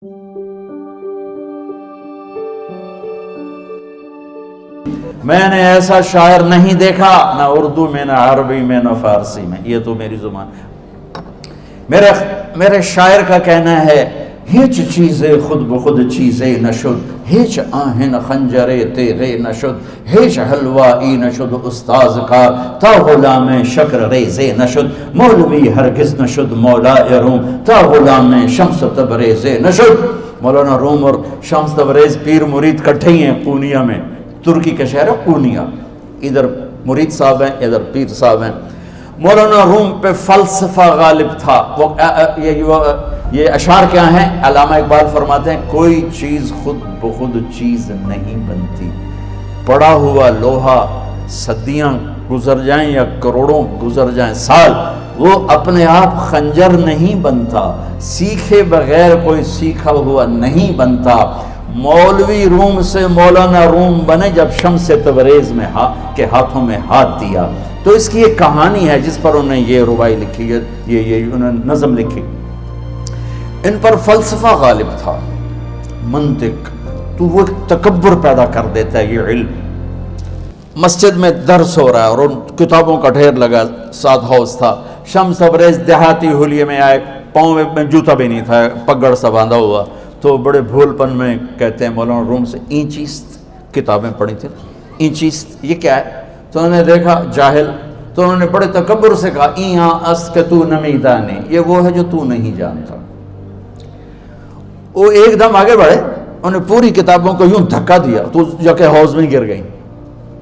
میں نے ایسا شاعر نہیں دیکھا، نہ اردو میں، نہ عربی میں، نہ فارسی میں، یہ تو میری زبان میرے شاعر کا کہنا ہے، ہیچ چیزیں خود بخود چیزیں نشد، ہیچ آہن خنجرے تیغے نشد، ہیچ حلوائی نشد استاذ کا، تا غلام شکر ریزے نشد، مولوی ہرگز نشد مولا روم، تا غلام شمس تبریز نشد۔ مولانا روم اور شمس تبریز پیر مرید کٹھے ہی ہیں قونیہ میں، ترکی کا شہر ہے قونیہ، ادھر مرید صاحب ہیں، ادھر پیر صاحب ہیں۔ مولانا روم پہ فلسفہ غالب تھا۔ یہ اشعار کیا ہیں؟ علامہ اقبال فرماتے ہیں، کوئی چیز خود بخود چیز نہیں بنتی، پڑا ہوا لوہا صدیاں گزر جائیں یا کروڑوں گزر جائیں سال، وہ اپنے آپ خنجر نہیں بنتا، سیکھے بغیر کوئی سیکھا ہوا نہیں بنتا۔ مولوی روم سے مولانا روم بنے جب شمس تبریز میں کے ہاتھوں میں ہاتھ دیا۔ تو اس کی ایک کہانی ہے جس پر انہوں نے یہ ربائی لکھی ہے، یہ انہوں نے نظم لکھی۔ ان پر فلسفہ غالب تھا، منطق، تو وہ تکبر پیدا کر دیتا ہے یہ علم۔ مسجد میں درس ہو رہا ہے اور ان کتابوں کا ڈھیر لگا، ساتھ ہاؤس تھا۔ شمس تبریز دیہاتی حلیے میں آئے، پاؤں میں جوتا بھی نہیں تھا، پگڑ سا باندھا ہوا، تو بڑے بھول پن میں کہتے ہیں مولانا روم سے، اینچیست کتابیں پڑھی تھیں، اینچیست یہ کیا ہے؟ تو انہوں نے دیکھا جاہل، تو انہوں نے بڑے تکبر سے کہا، ایہاں است کہ تو نمیدانی، یہ وہ ہے جو تو نہیں جانتا۔ وہ ایک دم آگے بڑھے، انہوں نے پوری کتابوں کو یوں دھکا دیا تو جا کے حوض میں گر گئی۔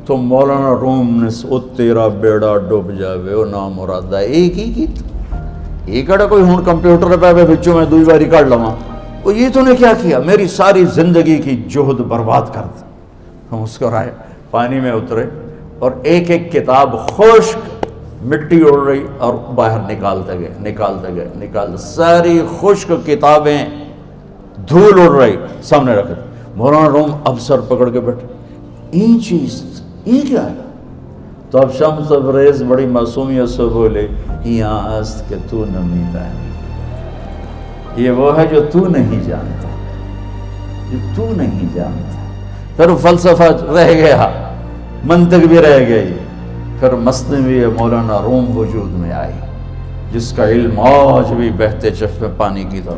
تو مولانا روم نے او تیرا بیڑا ڈوب جاوے او نامرادہ، ایک ہی کی ایک اڑا کوئی ہون کمپیوٹر پہ بچوں میں دوئی باری کر لواں، وہ یہ تو نے کیا کیا؟ میری ساری زندگی کی جہد برباد کر دی۔ ہم مسکرائے، پانی میں اترے اور ایک ایک کتاب خشک مٹی اڑ رہی اور باہر نکالتے گئے، ساری خشک کتابیں دھول اڑ رہی سامنے رکھے۔ مولانا روم اب سر پکڑ کے بیٹھے، این چیز یہ کیا ہے؟ تو اب شمس تبریز بڑی معصومیت سے بولے، یہاں است کہ تو نمیدانی، یہ وہ ہے جو تو نہیں جانتا، جو تو نہیں جانتا۔ پھر فلسفہ رہ گیا، منطق بھی رہ گئی، پھر مثنوی مولانا روم وجود میں آئی، جس کا علم آج بھی بہتے چشمے پانی کی طرح